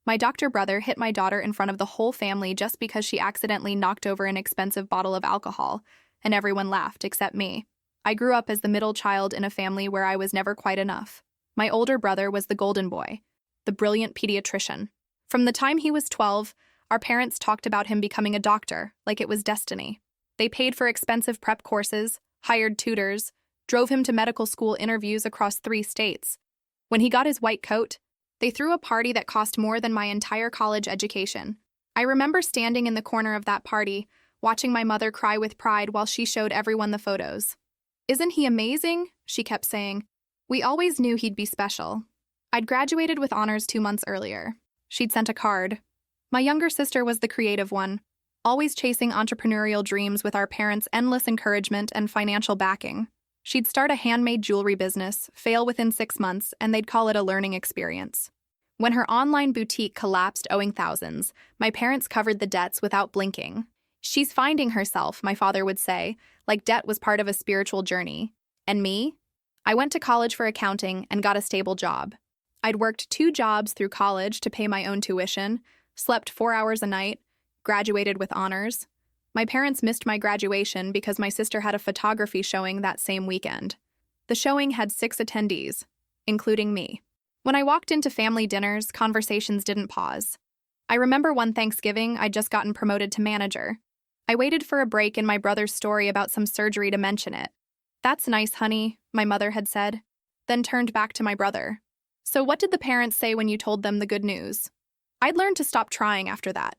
My doctor brother hit my daughter in front of the whole family just because she accidentally knocked over an expensive bottle of alcohol, and everyone laughed except me. I grew up as the middle child in a family where I was never quite enough. My older brother was the golden boy, the brilliant pediatrician. From the time he was 12, our parents talked about him becoming a doctor, like it was destiny. They paid for expensive prep courses, hired tutors, drove him to medical school interviews across 3 states. When he got his white coat, they threw a party that cost more than my entire college education. I remember standing in the corner of that party, watching my mother cry with pride while she showed everyone the photos. "Isn't he amazing?" she kept saying. We always knew he'd be special. I'd graduated with honors 2 months earlier. She'd sent a card. My younger sister was the creative one, always chasing entrepreneurial dreams with our parents' endless encouragement and financial backing. She'd start a handmade jewelry business, fail within 6 months, and they'd call it a learning experience. When her online boutique collapsed owing thousands, my parents covered the debts without blinking. "She's finding herself," my father would say, like debt was part of a spiritual journey. And me? I went to college for accounting and got a stable job. I'd worked 2 jobs through college to pay my own tuition, slept 4 hours a night, graduated with honors. My parents missed my graduation because my sister had a photography showing that same weekend. The showing had 6 attendees, including me. When I walked into family dinners, conversations didn't pause. I remember one Thanksgiving, I'd just gotten promoted to manager. I waited for a break in my brother's story about some surgery to mention it. "That's nice, honey," my mother had said, then turned back to my brother. "So what did the parents say when you told them the good news?" I'd learned to stop trying after that.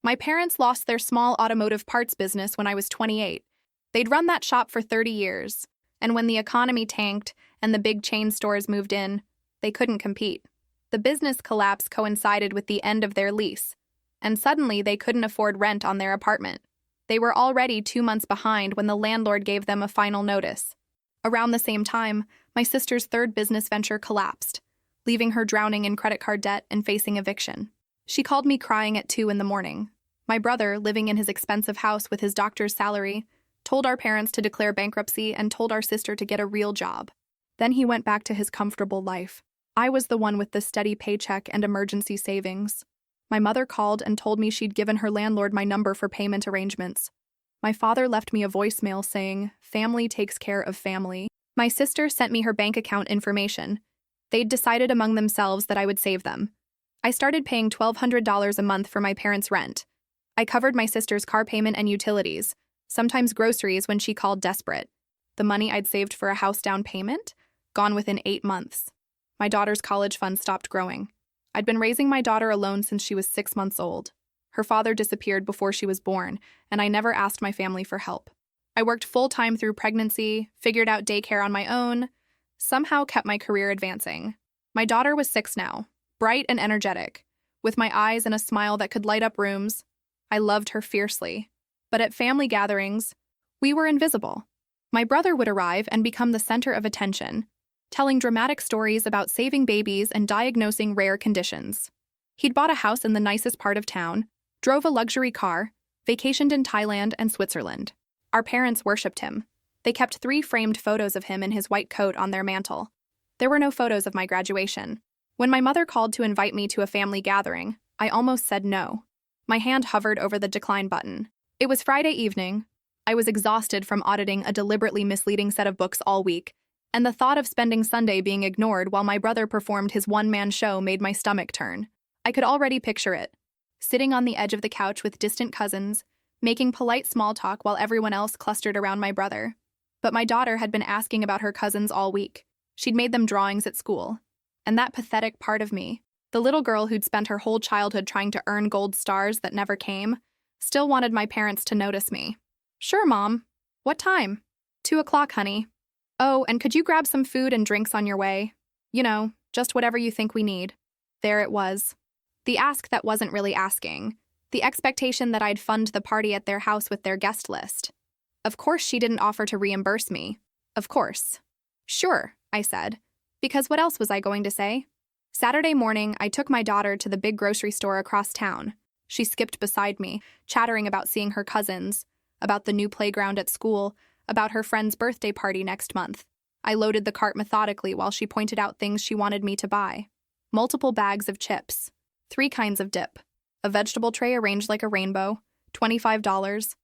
My parents lost their small automotive parts business when I was 28. They'd run that shop for 30 years, and when the economy tanked and the big chain stores moved in, they couldn't compete. The business collapse coincided with the end of their lease, and suddenly they couldn't afford rent on their apartment. They were already 2 months behind when the landlord gave them a final notice. Around the same time, my sister's 3rd business venture collapsed, leaving her drowning in credit card debt and facing eviction. She called me crying at 2 in the morning. My brother, living in his expensive house with his doctor's salary, told our parents to declare bankruptcy and told our sister to get a real job. Then he went back to his comfortable life. I was the one with the steady paycheck and emergency savings. My mother called and told me she'd given her landlord my number for payment arrangements. My father left me a voicemail saying, "Family takes care of family." My sister sent me her bank account information. They'd decided among themselves that I would save them. I started paying $1,200 a month for my parents' rent. I covered my sister's car payment and utilities, sometimes groceries when she called desperate. The money I'd saved for a house down payment? Gone within 8 months. My daughter's college fund stopped growing. I'd been raising my daughter alone since she was 6 months old. Her father disappeared before she was born, and I never asked my family for help. I worked full-time through pregnancy, figured out daycare on my own, somehow kept my career advancing. My daughter was 6 now, bright and energetic, with my eyes and a smile that could light up rooms. I loved her fiercely. But at family gatherings, we were invisible. My brother would arrive and become the center of attention, telling dramatic stories about saving babies and diagnosing rare conditions. He'd bought a house in the nicest part of town, drove a luxury car, vacationed in Thailand and Switzerland. Our parents worshipped him. They kept 3 framed photos of him in his white coat on their mantle. There were no photos of my graduation. When my mother called to invite me to a family gathering, I almost said no. My hand hovered over the decline button. It was Friday evening. I was exhausted from auditing a deliberately misleading set of books all week, and the thought of spending Sunday being ignored while my brother performed his one-man show made my stomach turn. I could already picture it. Sitting on the edge of the couch with distant cousins, making polite small talk while everyone else clustered around my brother. But my daughter had been asking about her cousins all week. She'd made them drawings at school. And that pathetic part of me, the little girl who'd spent her whole childhood trying to earn gold stars that never came, still wanted my parents to notice me. "Sure, Mom. What time?" 2 o'clock, honey. "Oh, and could you grab some food and drinks on your way? You know, just whatever you think we need." There it was. The ask that wasn't really asking. The expectation that I'd fund the party at their house with their guest list. Of course she didn't offer to reimburse me. Of course. "Sure," I said, because what else was I going to say? Saturday morning, I took my daughter to the big grocery store across town. She skipped beside me, chattering about seeing her cousins, about the new playground at school, about her friend's birthday party next month. I loaded the cart methodically while she pointed out things she wanted me to buy. Multiple bags of chips, 3 kinds of dip. A vegetable tray arranged like a rainbow, $25.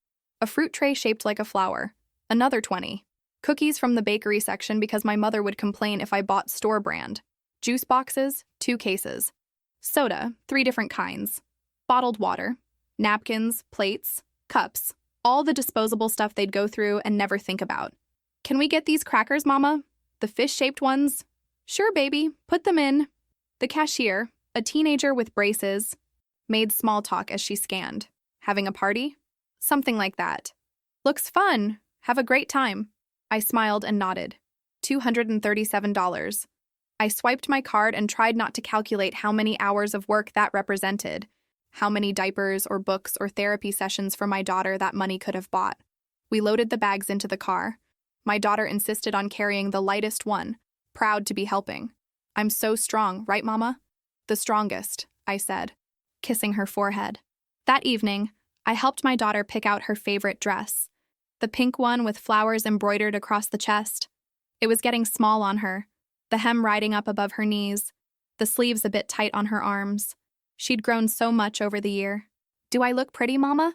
A fruit tray shaped like a flower, another $20. Cookies from the bakery section because my mother would complain if I bought store brand. Juice boxes, 2 cases. Soda, 3 different kinds. Bottled water. Napkins, plates, cups. All the disposable stuff they'd go through and never think about. Can we get these crackers, Mama? The fish-shaped ones? Sure, baby. Put them in. The cashier, a teenager with braces, made small talk as she scanned. Having a party? Something like that. Looks fun. Have a great time. I smiled and nodded. $237. I swiped my card and tried not to calculate how many hours of work that represented, how many diapers or books or therapy sessions for my daughter that money could have bought. We loaded the bags into the car. My daughter insisted on carrying the lightest one, proud to be helping. I'm so strong, right, Mama? The strongest, I said, kissing her forehead. That evening, I helped my daughter pick out her favorite dress, the pink one with flowers embroidered across the chest. It was getting small on her, the hem riding up above her knees, the sleeves a bit tight on her arms. She'd grown so much over the year. Do I look pretty, Mama?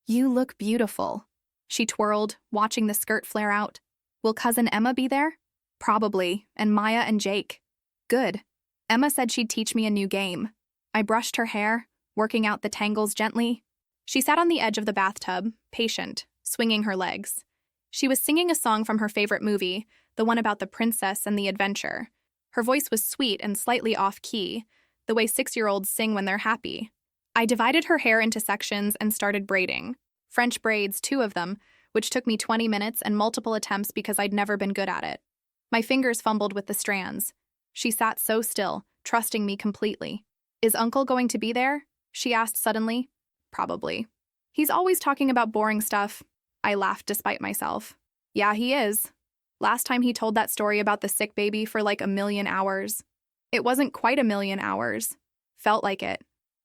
You look beautiful. She twirled, watching the skirt flare out. Will Cousin Emma be there? Probably, and Maya and Jake. Good. Emma said she'd teach me a new game. I brushed her hair, working out the tangles gently. She sat on the edge of the bathtub, patient, swinging her legs. She was singing a song from her favorite movie, the one about the princess and the adventure. Her voice was sweet and slightly off-key, the way 6-year-olds sing when they're happy. I divided her hair into sections and started braiding. French braids, 2 of them, which took me 20 minutes and multiple attempts because I'd never been good at it. My fingers fumbled with the strands. She sat so still, trusting me completely. Is Uncle going to be there? She asked suddenly. Probably. He's always talking about boring stuff. I laughed despite myself. Yeah, he is. Last time he told that story about the sick baby for like 1,000,000 hours. It wasn't quite 1,000,000 hours. Felt like it.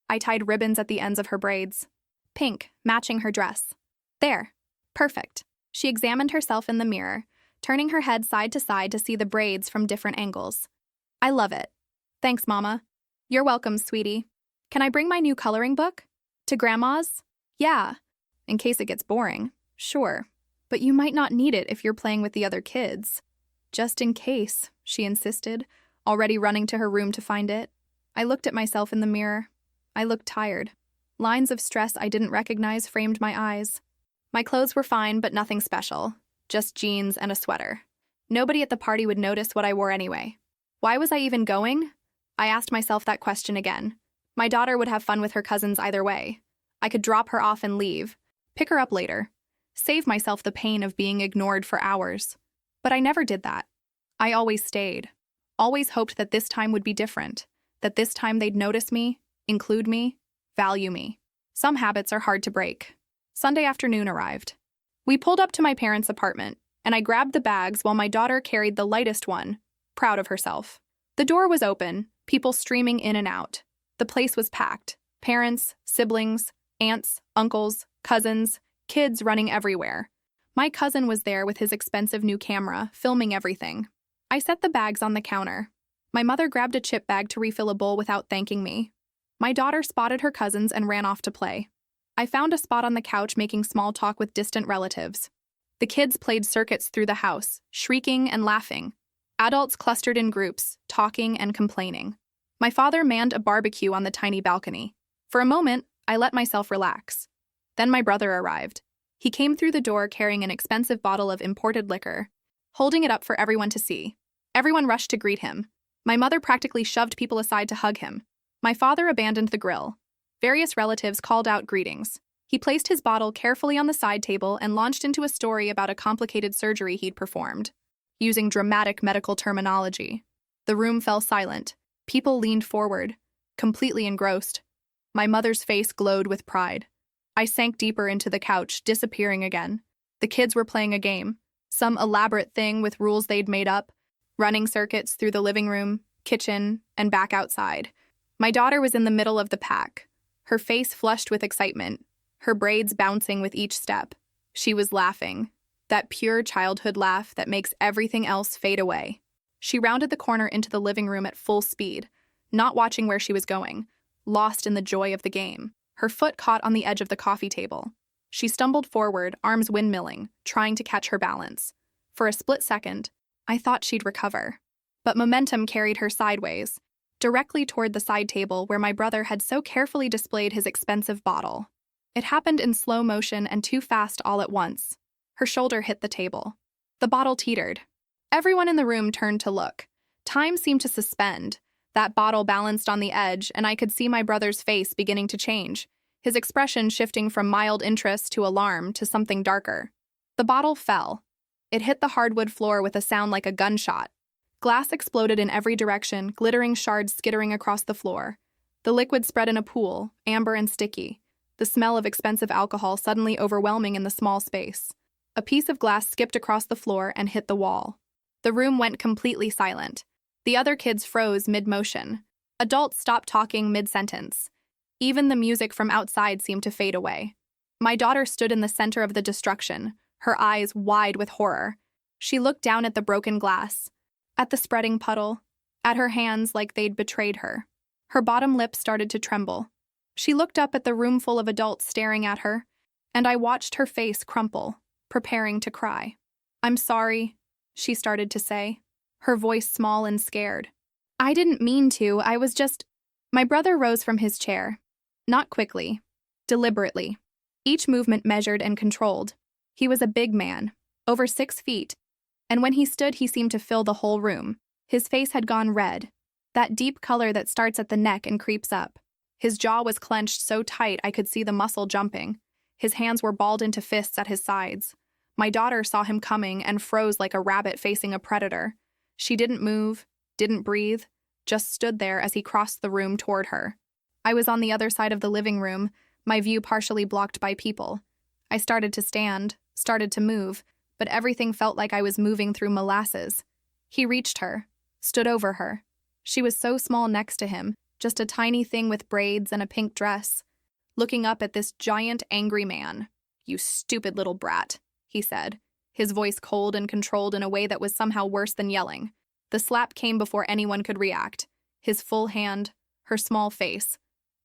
I tied ribbons at the ends of her braids. Pink, matching her dress. There. Perfect. She examined herself in the mirror, turning her head side to side to see the braids from different angles. I love it. Thanks, Mama. You're welcome, sweetie. Can I bring my new coloring book? To Grandma's? Yeah. In case it gets boring. Sure. But you might not need it if you're playing with the other kids. Just in case, she insisted, already running to her room to find it. I looked at myself in the mirror. I looked tired. Lines of stress I didn't recognize framed my eyes. My clothes were fine, but nothing special. Just jeans and a sweater. Nobody at the party would notice what I wore anyway. Why was I even going? I asked myself that question again. My daughter would have fun with her cousins either way. I could drop her off and leave, pick her up later, save myself the pain of being ignored for hours. But I never did that. I always stayed. Always hoped that this time would be different, that this time they'd notice me, include me, value me. Some habits are hard to break. Sunday afternoon arrived. We pulled up to my parents' apartment, and I grabbed the bags while my daughter carried the lightest one, proud of herself. The door was open, people streaming in and out. The place was packed. Parents, siblings, aunts, uncles, cousins, kids running everywhere. My cousin was there with his expensive new camera, filming everything. I set the bags on the counter. My mother grabbed a chip bag to refill a bowl without thanking me. My daughter spotted her cousins and ran off to play. I found a spot on the couch making small talk with distant relatives. The kids played circuits through the house, shrieking and laughing. Adults clustered in groups, talking and complaining. My father manned a barbecue on the tiny balcony. For a moment, I let myself relax. Then my brother arrived. He came through the door carrying an expensive bottle of imported liquor, holding it up for everyone to see. Everyone rushed to greet him. My mother practically shoved people aside to hug him. My father abandoned the grill. Various relatives called out greetings. He placed his bottle carefully on the side table and launched into a story about a complicated surgery he'd performed, using dramatic medical terminology. The room fell silent. People leaned forward, completely engrossed. My mother's face glowed with pride. I sank deeper into the couch, disappearing again. The kids were playing a game, some elaborate thing with rules they'd made up, running circuits through the living room, kitchen, and back outside. My daughter was in the middle of the pack, her face flushed with excitement, her braids bouncing with each step. She was laughing, that pure childhood laugh that makes everything else fade away. She rounded the corner into the living room at full speed, not watching where she was going, lost in the joy of the game. Her foot caught on the edge of the coffee table. She stumbled forward, arms windmilling, trying to catch her balance. For a split second, I thought she'd recover. But momentum carried her sideways, directly toward the side table where my brother had so carefully displayed his expensive bottle. It happened in slow motion and too fast all at once. Her shoulder hit the table. The bottle teetered. Everyone in the room turned to look. Time seemed to suspend. That bottle balanced on the edge, and I could see my brother's face beginning to change, his expression shifting from mild interest to alarm to something darker. The bottle fell. It hit the hardwood floor with a sound like a gunshot. Glass exploded in every direction, glittering shards skittering across the floor. The liquid spread in a pool, amber and sticky, the smell of expensive alcohol suddenly overwhelming in the small space. A piece of glass skipped across the floor and hit the wall. The room went completely silent. The other kids froze mid-motion. Adults stopped talking mid-sentence. Even the music from outside seemed to fade away. My daughter stood in the center of the destruction, her eyes wide with horror. She looked down at the broken glass, at the spreading puddle, at her hands like they'd betrayed her. Her bottom lip started to tremble. She looked up at the room full of adults staring at her, and I watched her face crumple, preparing to cry. "I'm sorry," she started to say, her voice small and scared. "I didn't mean to, I was just—" My brother rose from his chair. Not quickly, deliberately. Each movement measured and controlled. He was a big man, over 6 feet, and when he stood he seemed to fill the whole room. His face had gone red, that deep color that starts at the neck and creeps up. His jaw was clenched so tight I could see the muscle jumping. His hands were balled into fists at his sides. My daughter saw him coming and froze like a rabbit facing a predator. She didn't move, didn't breathe, just stood there as he crossed the room toward her. I was on the other side of the living room, my view partially blocked by people. I started to stand, started to move, but everything felt like I was moving through molasses. He reached her, stood over her. She was so small next to him, just a tiny thing with braids and a pink dress. Looking up at this giant, angry man. "You stupid little brat," he said, his voice cold and controlled in a way that was somehow worse than yelling. The slap came before anyone could react. His full hand, her small face.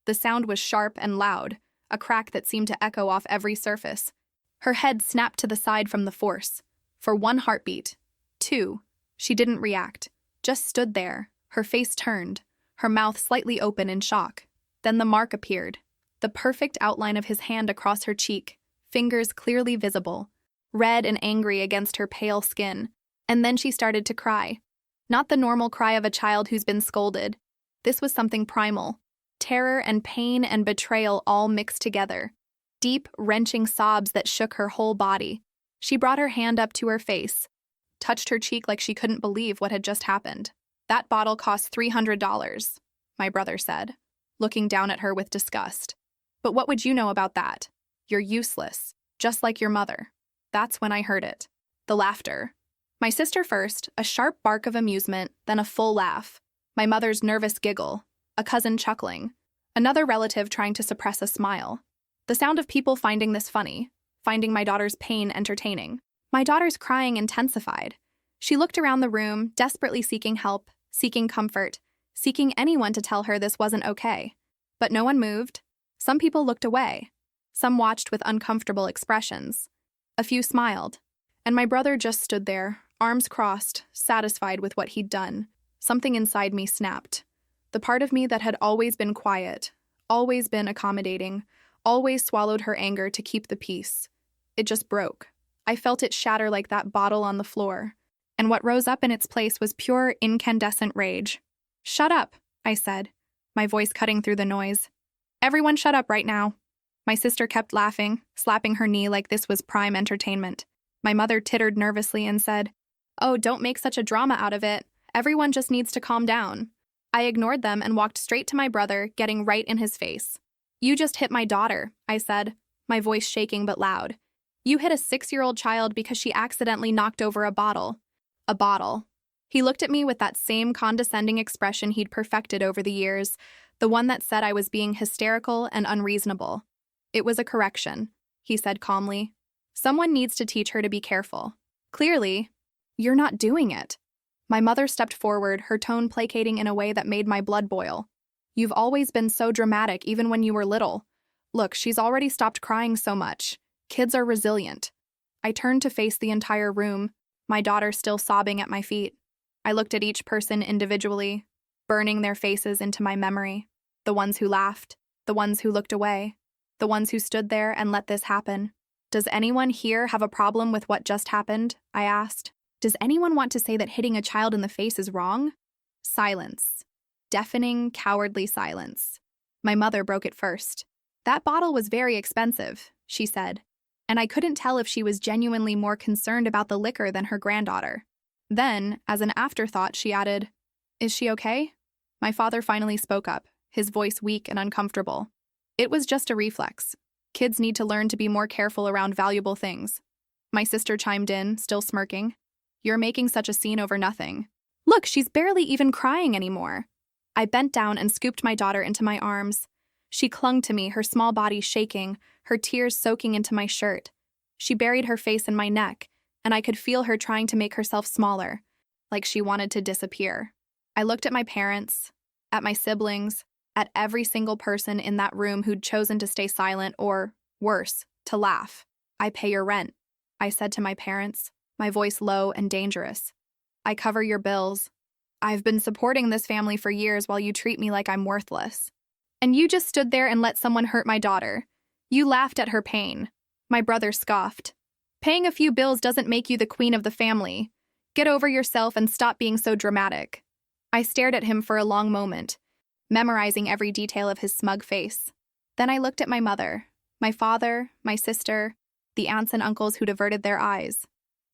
The sound was sharp and loud, a crack that seemed to echo off every surface. Her head snapped to the side from the force. For 1 heartbeat. 2. She didn't react, just stood there, her face turned, her mouth slightly open in shock. Then the mark appeared. The perfect outline of his hand across her cheek, fingers clearly visible, red and angry against her pale skin. And then she started to cry. Not the normal cry of a child who's been scolded. This was something primal. Terror and pain and betrayal all mixed together. Deep, wrenching sobs that shook her whole body. She brought her hand up to her face, touched her cheek like she couldn't believe what had just happened. "That bottle cost $300, my brother said, looking down at her with disgust. "But what would you know about that? You're useless, just like your mother." That's when I heard it. The laughter. My sister first, a sharp bark of amusement, then a full laugh. My mother's nervous giggle, a cousin chuckling, another relative trying to suppress a smile. The sound of people finding this funny, finding my daughter's pain entertaining. My daughter's crying intensified. She looked around the room, desperately seeking help, seeking comfort, seeking anyone to tell her this wasn't okay. But no one moved. Some people looked away. Some watched with uncomfortable expressions. A few smiled. And my brother just stood there, arms crossed, satisfied with what he'd done. Something inside me snapped. The part of me that had always been quiet, always been accommodating, always swallowed her anger to keep the peace. It just broke. I felt it shatter like that bottle on the floor. And what rose up in its place was pure, incandescent rage. "Shut up," I said, my voice cutting through the noise. "Everyone shut up right now." My sister kept laughing, slapping her knee like this was prime entertainment. My mother tittered nervously and said, "Oh, don't make such a drama out of it. Everyone just needs to calm down." I ignored them and walked straight to my brother, getting right in his face. "You just hit my daughter," I said, my voice shaking but loud. "You hit a 6-year-old child because she accidentally knocked over a bottle." A bottle. He looked at me with that same condescending expression he'd perfected over the years, the one that said I was being hysterical and unreasonable. "It was a correction," he said calmly. "Someone needs to teach her to be careful. Clearly, you're not doing it." My mother stepped forward, her tone placating in a way that made my blood boil. You've always been so dramatic, even when you were little. Look, she's already stopped crying so much. Kids are resilient. I turned to face the entire room, my daughter still sobbing at my feet. I looked at each person individually, burning their faces into my memory. The ones who laughed, the ones who looked away, the ones who stood there and let this happen. Does anyone here have a problem with what just happened? I asked. Does anyone want to say that hitting a child in the face is wrong? Silence. Deafening, cowardly silence. My mother broke it first. That bottle was very expensive, she said, and I couldn't tell if she was genuinely more concerned about the liquor than her granddaughter. Then, as an afterthought, she added, "Is she okay?" My father finally spoke up, his voice weak and uncomfortable. It was just a reflex. Kids need to learn to be more careful around valuable things. My sister chimed in, still smirking. You're making such a scene over nothing. Look, she's barely even crying anymore. I bent down and scooped my daughter into my arms. She clung to me, her small body shaking, her tears soaking into my shirt. She buried her face in my neck, and I could feel her trying to make herself smaller, like she wanted to disappear. I looked at my parents, at my siblings, at every single person in that room who'd chosen to stay silent or, worse, to laugh. I pay your rent, I said to my parents, my voice low and dangerous. I cover your bills. I've been supporting this family for years while you treat me like I'm worthless. And you just stood there and let someone hurt my daughter. You laughed at her pain. My brother scoffed. Paying a few bills doesn't make you the queen of the family. Get over yourself and stop being so dramatic. I stared at him for a long moment, memorizing every detail of his smug face. Then I looked at my mother, my father, my sister, the aunts and uncles who'd averted their eyes.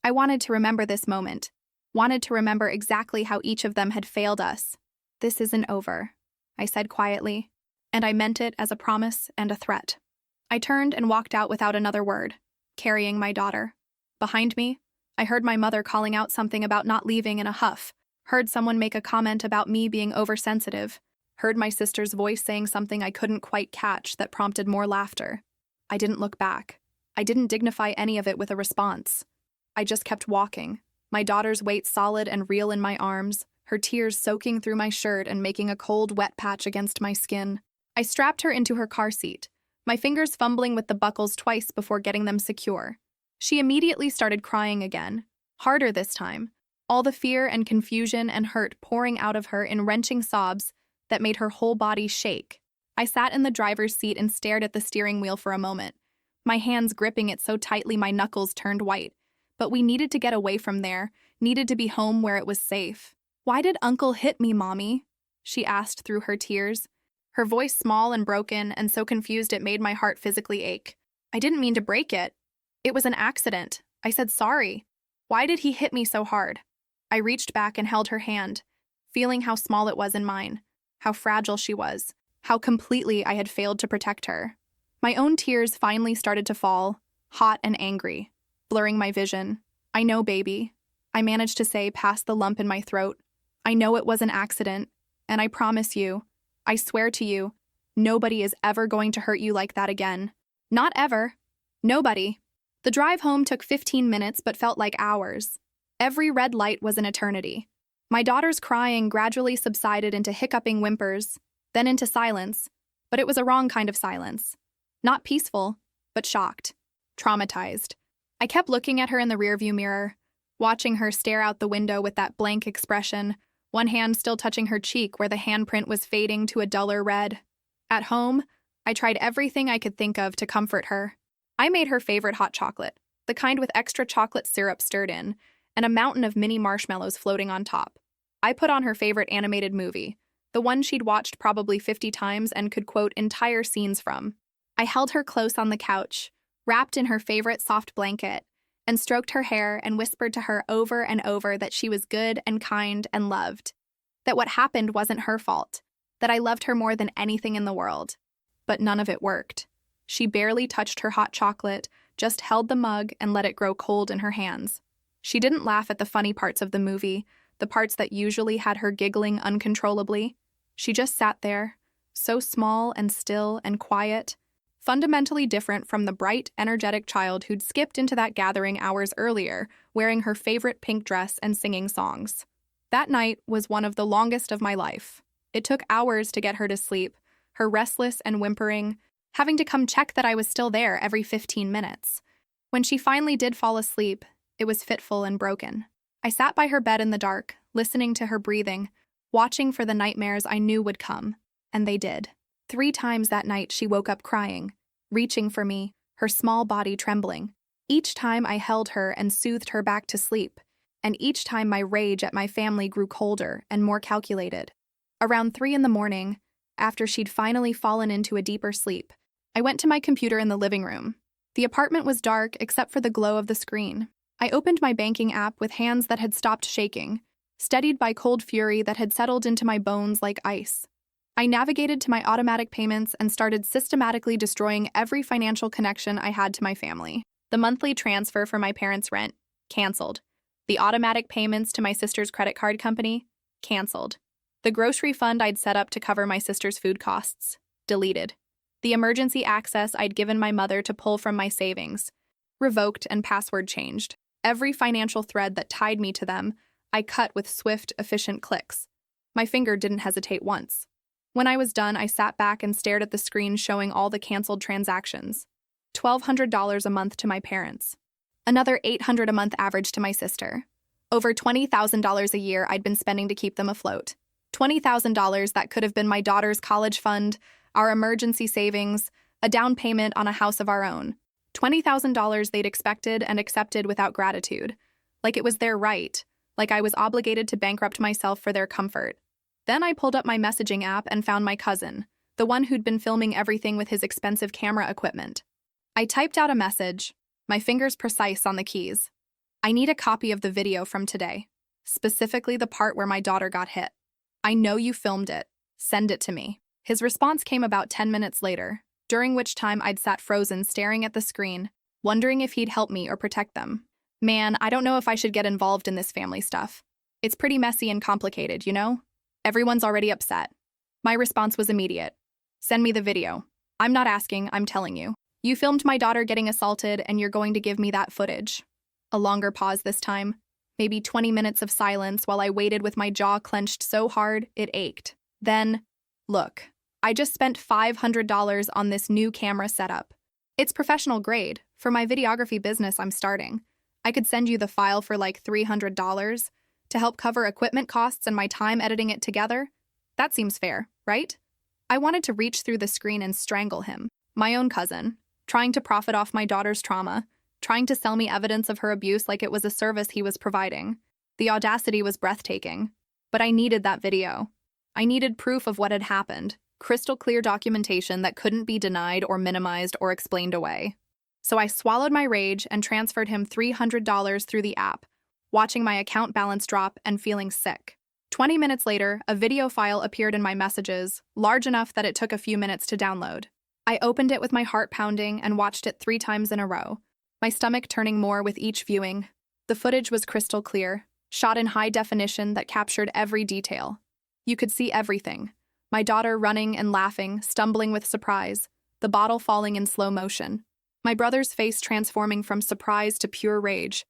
I wanted to remember this moment, wanted to remember exactly how each of them had failed us. This isn't over, I said quietly, and I meant it as a promise and a threat. I turned and walked out without another word, carrying my daughter. Behind me, I heard my mother calling out something about not leaving in a huff, heard someone make a comment about me being oversensitive, heard my sister's voice saying something I couldn't quite catch that prompted more laughter. I didn't look back. I didn't dignify any of it with a response. I just kept walking, my daughter's weight solid and real in my arms, her tears soaking through my shirt and making a cold, wet patch against my skin. I strapped her into her car seat, my fingers fumbling with the buckles twice before getting them secure. She immediately started crying again, harder this time, all the fear and confusion and hurt pouring out of her in wrenching sobs that made her whole body shake. I sat in the driver's seat and stared at the steering wheel for a moment, my hands gripping it so tightly my knuckles turned white. But we needed to get away from there, needed to be home where it was safe. Why did Uncle hit me, Mommy? She asked through her tears, her voice small and broken and so confused it made my heart physically ache. I didn't mean to break it. It was an accident. I said sorry. Why did he hit me so hard? I reached back and held her hand, feeling how small it was in mine, how fragile she was, how completely I had failed to protect her. My own tears finally started to fall, hot and angry, blurring my vision. I know, baby, I managed to say past the lump in my throat. I know it was an accident, and I promise you, I swear to you, nobody is ever going to hurt you like that again. Not ever. Nobody. The drive home took 15 minutes but felt like hours. Every red light was an eternity. My daughter's crying gradually subsided into hiccuping whimpers, then into silence, but it was a wrong kind of silence. Not peaceful, but shocked, traumatized. I kept looking at her in the rearview mirror, watching her stare out the window with that blank expression, one hand still touching her cheek where the handprint was fading to a duller red. At home, I tried everything I could think of to comfort her. I made her favorite hot chocolate, the kind with extra chocolate syrup stirred in, and a mountain of mini marshmallows floating on top. I put on her favorite animated movie, the one she'd watched probably 50 times and could quote entire scenes from. I held her close on the couch, wrapped in her favorite soft blanket, and stroked her hair and whispered to her over and over that she was good and kind and loved, that what happened wasn't her fault, that I loved her more than anything in the world. But none of it worked. She barely touched her hot chocolate, just held the mug and let it grow cold in her hands. She didn't laugh at the funny parts of the movie, the parts that usually had her giggling uncontrollably. She just sat there, so small and still and quiet, fundamentally different from the bright, energetic child who'd skipped into that gathering hours earlier, wearing her favorite pink dress and singing songs. That night was one of the longest of my life. It took hours to get her to sleep, her restless and whimpering, having to come check that I was still there every 15 minutes. When she finally did fall asleep, it was fitful and broken. I sat by her bed in the dark, listening to her breathing, watching for the nightmares I knew would come, and they did. 3 times that night she woke up crying, reaching for me, her small body trembling. Each time I held her and soothed her back to sleep, and each time my rage at my family grew colder and more calculated. Around 3 in the morning, after she'd finally fallen into a deeper sleep, I went to my computer in the living room. The apartment was dark except for the glow of the screen. I opened my banking app with hands that had stopped shaking, steadied by cold fury that had settled into my bones like ice. I navigated to my automatic payments and started systematically destroying every financial connection I had to my family. The monthly transfer for my parents' rent, canceled. The automatic payments to my sister's credit card company, canceled. The grocery fund I'd set up to cover my sister's food costs, deleted. The emergency access I'd given my mother to pull from my savings, revoked and password changed. Every financial thread that tied me to them, I cut with swift, efficient clicks. My finger didn't hesitate once. When I was done, I sat back and stared at the screen showing all the canceled transactions. $1,200 a month to my parents. Another $800 a month average to my sister. Over $20,000 a year I'd been spending to keep them afloat. $20,000 that could have been my daughter's college fund, our emergency savings, a down payment on a house of our own. $20,000 they'd expected and accepted without gratitude. Like it was their right. Like I was obligated to bankrupt myself for their comfort. Then I pulled up my messaging app and found my cousin, the one who'd been filming everything with his expensive camera equipment. I typed out a message, my fingers precise on the keys. I need a copy of the video from today, specifically the part where my daughter got hit. I know you filmed it. Send it to me. His response came about 10 minutes later, during which time I'd sat frozen staring at the screen, wondering if he'd help me or protect them. Man, I don't know if I should get involved in this family stuff. It's pretty messy and complicated, you know? Everyone's already upset. My response was immediate. Send me the video. I'm not asking, I'm telling you. You filmed my daughter getting assaulted and you're going to give me that footage. A longer pause this time. Maybe 20 minutes of silence while I waited with my jaw clenched so hard it ached. Then, look, I just spent $500 on this new camera setup. It's professional grade. For my videography business I'm starting. I could send you the file for like $300 to help cover equipment costs and my time editing it together. That seems fair, right? I wanted to reach through the screen and strangle him. My own cousin, trying to profit off my daughter's trauma, trying to sell me evidence of her abuse like it was a service he was providing. The audacity was breathtaking. But I needed that video. I needed proof of what had happened, crystal clear documentation that couldn't be denied or minimized or explained away. So I swallowed my rage and transferred him $300 through the app, watching my account balance drop and feeling sick. 20 minutes later, a video file appeared in my messages, large enough that it took a few minutes to download. I opened it with my heart pounding and watched it 3 times in a row, my stomach turning more with each viewing. The footage was crystal clear, shot in high definition that captured every detail. You could see everything. My daughter running and laughing, stumbling with surprise, the bottle falling in slow motion. My brother's face transforming from surprise to pure rage,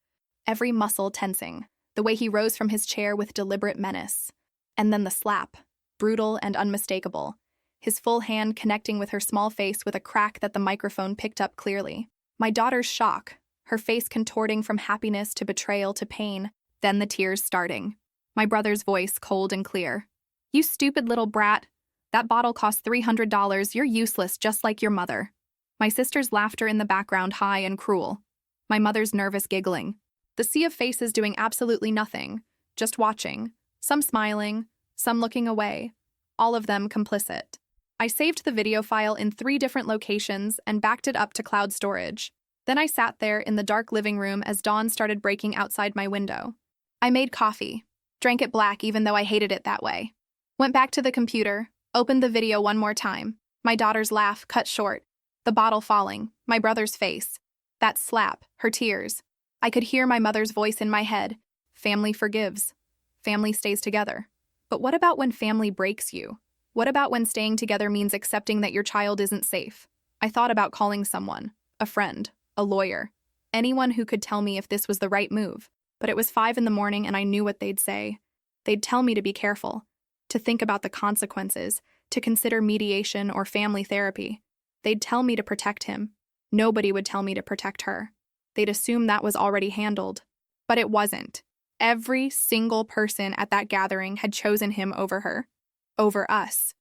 every muscle tensing, the way he rose from his chair with deliberate menace. And then the slap, brutal and unmistakable, his full hand connecting with her small face with a crack that the microphone picked up clearly. My daughter's shock, her face contorting from happiness to betrayal to pain, then the tears starting. My brother's voice cold and clear. You stupid little brat. That bottle cost $300, you're useless just like your mother. My sister's laughter in the background high and cruel. My mother's nervous giggling. The sea of faces doing absolutely nothing, just watching, some smiling, some looking away, all of them complicit. I saved the video file in 3 different locations and backed it up to cloud storage. Then I sat there in the dark living room as dawn started breaking outside my window. I made coffee, drank it black even though I hated it that way. Went back to the computer, opened the video one more time. My daughter's laugh cut short, the bottle falling, my brother's face, that slap, her tears. I could hear my mother's voice in my head. Family forgives. Family stays together. But what about when family breaks you? What about when staying together means accepting that your child isn't safe? I thought about calling someone, a friend, a lawyer, anyone who could tell me if this was the right move. But it was 5 in the morning and I knew what they'd say. They'd tell me to be careful, to think about the consequences, to consider mediation or family therapy. They'd tell me to protect him. Nobody would tell me to protect her. They'd assume that was already handled. But it wasn't. Every single person at that gathering had chosen him over her. Over us.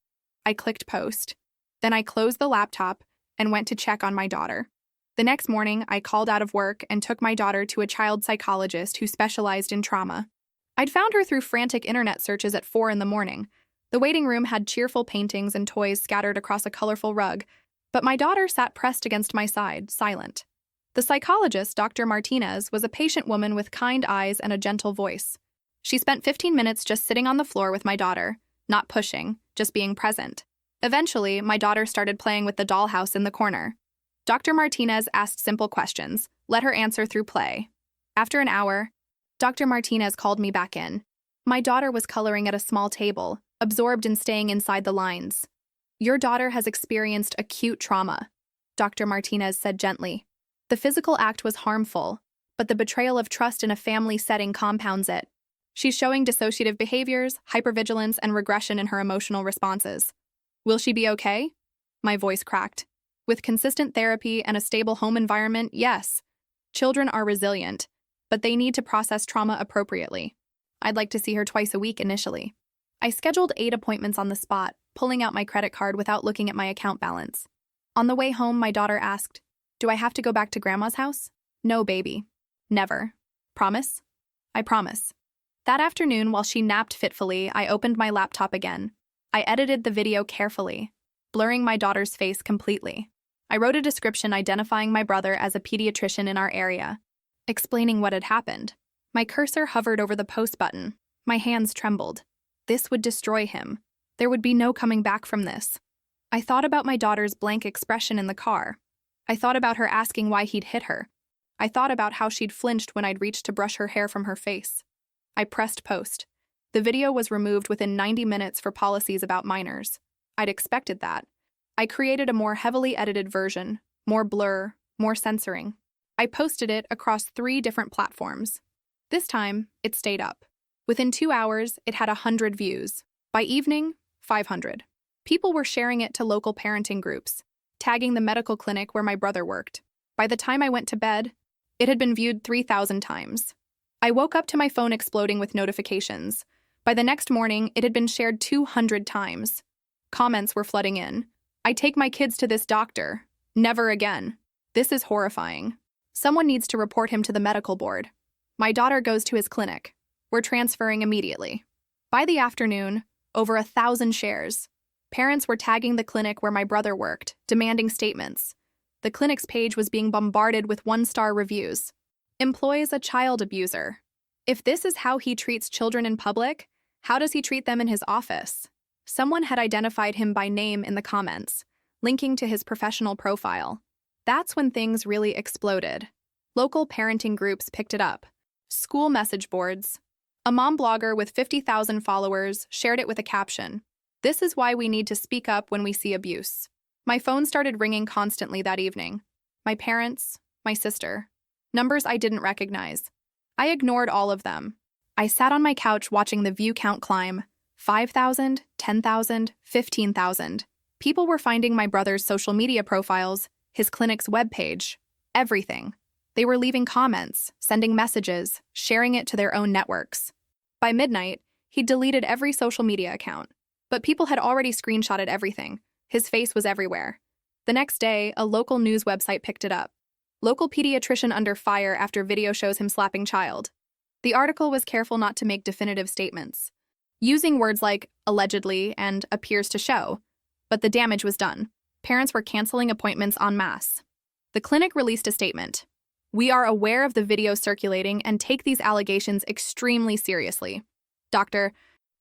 I clicked post. Then I closed the laptop and went to check on my daughter. The next morning, I called out of work and took my daughter to a child psychologist who specialized in trauma. I'd found her through frantic internet searches at 4 a.m. The waiting room had cheerful paintings and toys scattered across a colorful rug, but my daughter sat pressed against my side, silent. The psychologist, Dr. Martinez, was a patient woman with kind eyes and a gentle voice. She spent 15 minutes just sitting on the floor with my daughter, not pushing, just being present. Eventually, my daughter started playing with the dollhouse in the corner. Dr. Martinez asked simple questions, let her answer through play. After an hour, Dr. Martinez called me back in. My daughter was coloring at a small table, absorbed in staying inside the lines. Your daughter has experienced acute trauma, Dr. Martinez said gently. The physical act was harmful, but the betrayal of trust in a family setting compounds it. She's showing dissociative behaviors, hypervigilance, and regression in her emotional responses. Will she be okay? My voice cracked. With consistent therapy and a stable home environment, yes. Children are resilient, but they need to process trauma appropriately. I'd like to see her twice a week initially. I scheduled 8 appointments on the spot, pulling out my credit card without looking at my account balance. On the way home, my daughter asked, "Do I have to go back to Grandma's house?" "No, baby. Never." "Promise?" "I promise." That afternoon, while she napped fitfully, I opened my laptop again. I edited the video carefully, blurring my daughter's face completely. I wrote a description identifying my brother as a pediatrician in our area, explaining what had happened. My cursor hovered over the post button. My hands trembled. This would destroy him. There would be no coming back from this. I thought about my daughter's blank expression in the car. I thought about her asking why he'd hit her. I thought about how she'd flinched when I'd reached to brush her hair from her face. I pressed post. The video was removed within 90 minutes for policies about minors. I'd expected that. I created a more heavily edited version, more blur, more censoring. I posted it across 3 different platforms. This time, it stayed up. Within 2 hours, it had 100 views. By evening, 500. People were sharing it to local parenting groups, tagging the medical clinic where my brother worked. By the time I went to bed, it had been viewed 3,000 times. I woke up to my phone exploding with notifications. By the next morning, it had been shared 200 times. Comments were flooding in. "I take my kids to this doctor. Never again. This is horrifying. Someone needs to report him to the medical board. My daughter goes to his clinic. We're transferring immediately." By the afternoon, over 1,000 shares. Parents were tagging the clinic where my brother worked, demanding statements. The clinic's page was being bombarded with 1-star reviews. "Employs a child abuser. If this is how he treats children in public, how does he treat them in his office?" Someone had identified him by name in the comments, linking to his professional profile. That's when things really exploded. Local parenting groups picked it up. School message boards. A mom blogger with 50,000 followers shared it with a caption, "This is why we need to speak up when we see abuse." My phone started ringing constantly that evening. My parents, my sister. Numbers I didn't recognize. I ignored all of them. I sat on my couch watching the view count climb. 5,000, 10,000, 15,000. People were finding my brother's social media profiles, his clinic's webpage, everything. They were leaving comments, sending messages, sharing it to their own networks. By midnight, he'd deleted every social media account. But people had already screenshotted everything. His face was everywhere. The next day, a local news website picked it up. "Local pediatrician under fire after video shows him slapping child." The article was careful not to make definitive statements, using words like allegedly and appears to show, but the damage was done. Parents were canceling appointments en masse. The clinic released a statement. "We are aware of the video circulating and take these allegations extremely seriously. Dr.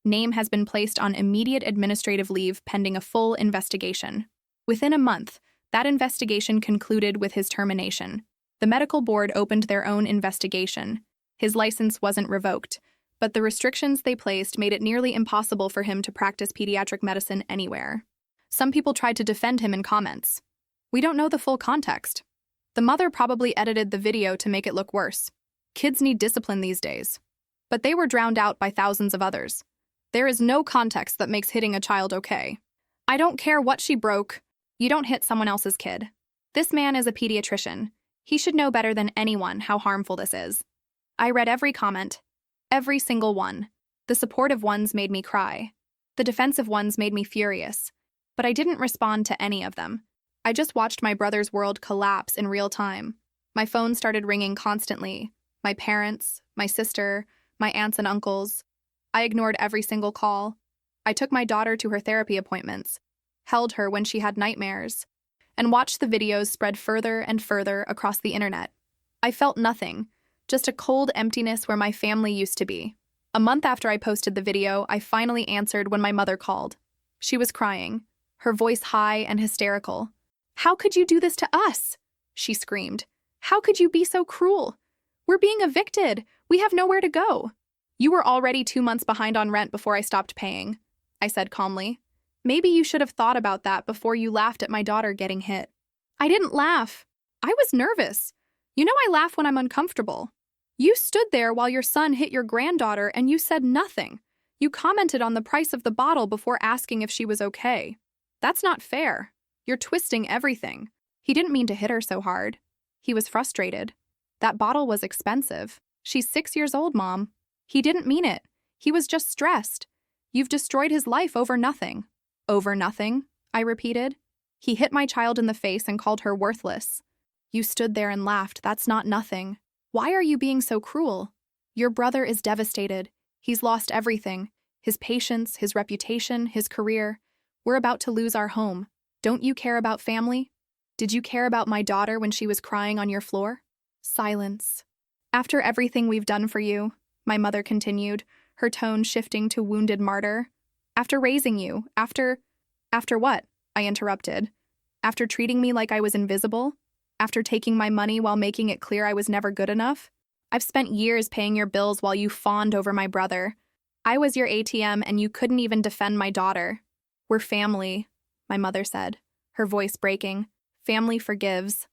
Name has been placed on immediate administrative leave pending a full investigation." Within a month, that investigation concluded with his termination. The medical board opened their own investigation. His license wasn't revoked, but the restrictions they placed made it nearly impossible for him to practice pediatric medicine anywhere. Some people tried to defend him in comments. "We don't know the full context. The mother probably edited the video to make it look worse. Kids need discipline these days." But they were drowned out by thousands of others. There is no context that makes hitting a child okay. I don't care what she broke. You don't hit someone else's kid. This man is a pediatrician. He should know better than anyone how harmful this is. I read every comment. Every single one. The supportive ones made me cry. The defensive ones made me furious. But I didn't respond to any of them. I just watched my brother's world collapse in real time. My phone started ringing constantly. My parents, my sister, my aunts and uncles. I ignored every single call. I took my daughter to her therapy appointments, held her when she had nightmares, and watched the videos spread further and further across the internet. I felt nothing, just a cold emptiness where my family used to be. A month after I posted the video, I finally answered when my mother called. She was crying, her voice high and hysterical. "How could you do this to us?" she screamed. "How could you be so cruel? We're being evicted. We have nowhere to go." "You were already 2 months behind on rent before I stopped paying," I said calmly. "Maybe you should have thought about that before you laughed at my daughter getting hit." "I didn't laugh. I was nervous. You know I laugh when I'm uncomfortable. You stood there while your son hit your granddaughter and you said nothing. You commented on the price of the bottle before asking if she was okay. That's not fair. You're twisting everything. He didn't mean to hit her so hard. He was frustrated. That bottle was expensive. She's 6 years old, Mom. He didn't mean it. He was just stressed. You've destroyed his life over nothing." "Over nothing?" I repeated. "He hit my child in the face and called her worthless. You stood there and laughed. That's not nothing. Why are you being so cruel? Your brother is devastated. He's lost everything. His patience, his reputation, his career. We're about to lose our home. Don't you care about family? Did you care about my daughter when she was crying on your floor?" Silence. "After everything we've done for you," my mother continued, her tone shifting to wounded martyr. "After raising you, after what?" I interrupted. "After treating me like I was invisible? After taking my money while making it clear I was never good enough? I've spent years paying your bills while you fawned over my brother. I was your ATM and you couldn't even defend my daughter. We're family," my mother said, her voice breaking. "Family forgives.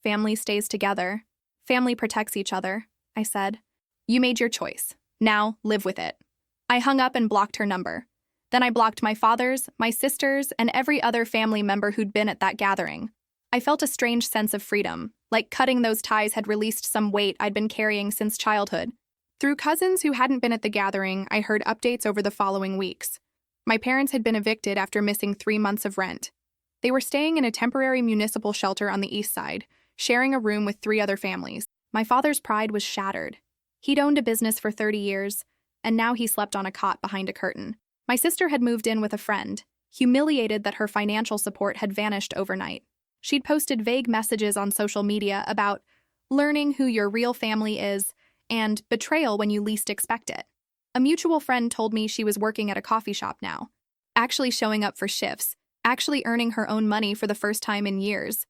Family stays together. Family protects each other," I said. "You made your choice. Now, live with it." I hung up and blocked her number. Then I blocked my father's, my sister's, and every other family member who'd been at that gathering. I felt a strange sense of freedom, like cutting those ties had released some weight I'd been carrying since childhood. Through cousins who hadn't been at the gathering, I heard updates over the following weeks. My parents had been evicted after missing 3 months of rent. They were staying in a temporary municipal shelter on the east side, sharing a room with 3 other families. My father's pride was shattered. He'd owned a business for 30 years, and now he slept on a cot behind a curtain. My sister had moved in with a friend, humiliated that her financial support had vanished overnight. She'd posted vague messages on social media about learning who your real family is and betrayal when you least expect it. A mutual friend told me she was working at a coffee shop now, actually showing up for shifts, actually earning her own money for the first time in years.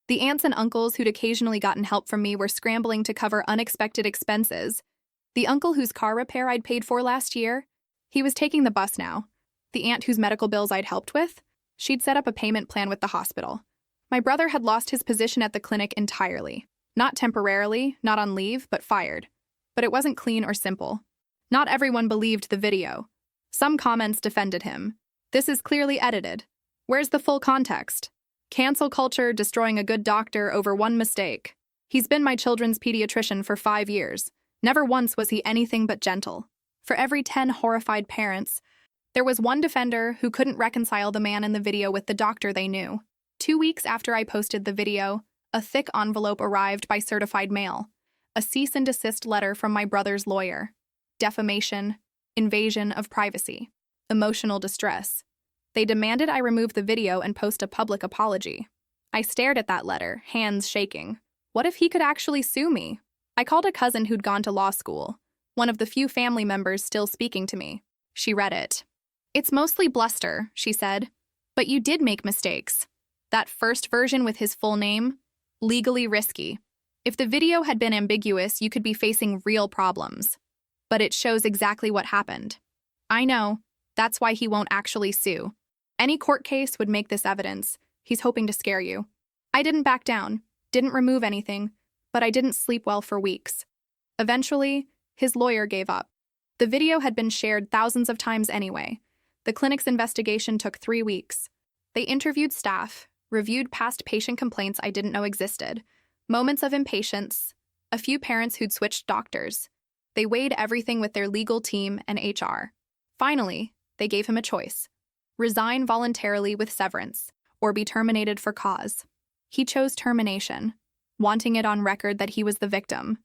The aunts and uncles who'd occasionally gotten help from me were scrambling to cover unexpected expenses. The uncle whose car repair I'd paid for last year, he was taking the bus now. The aunt whose medical bills I'd helped with, she'd set up a payment plan with the hospital. My brother had lost his position at the clinic entirely. Not temporarily, not on leave, but fired. But it wasn't clean or simple. Not everyone believed the video. Some comments defended him. "This is clearly edited. Where's the full context? Cancel culture destroying a good doctor over one mistake. He's been my children's pediatrician for 5 years. Never once was he anything but gentle." For every 10 horrified parents, there was one defender who couldn't reconcile the man in the video with the doctor they knew. 2 weeks after I posted the video, a thick envelope arrived by certified mail. A cease and desist letter from my brother's lawyer. Defamation, invasion of privacy, emotional distress. They demanded I remove the video and post a public apology. I stared at that letter, hands shaking. What if he could actually sue me? I called a cousin who'd gone to law school, one of the few family members still speaking to me. She read it. "It's mostly bluster," she said. "But you did make mistakes. That first version with his full name? Legally risky. If the video had been ambiguous, you could be facing real problems. But it shows exactly what happened. I know. That's why he won't actually sue. Any court case would make this evidence. He's hoping to scare you." I didn't back down, didn't remove anything, but I didn't sleep well for weeks. Eventually, his lawyer gave up. The video had been shared thousands of times anyway. The clinic's investigation took 3 weeks. They interviewed staff, reviewed past patient complaints I didn't know existed, moments of impatience, a few parents who'd switched doctors. They weighed everything with their legal team and HR. Finally, they gave him a choice: resign voluntarily with severance, or be terminated for cause. He chose termination, wanting it on record that he was the victim.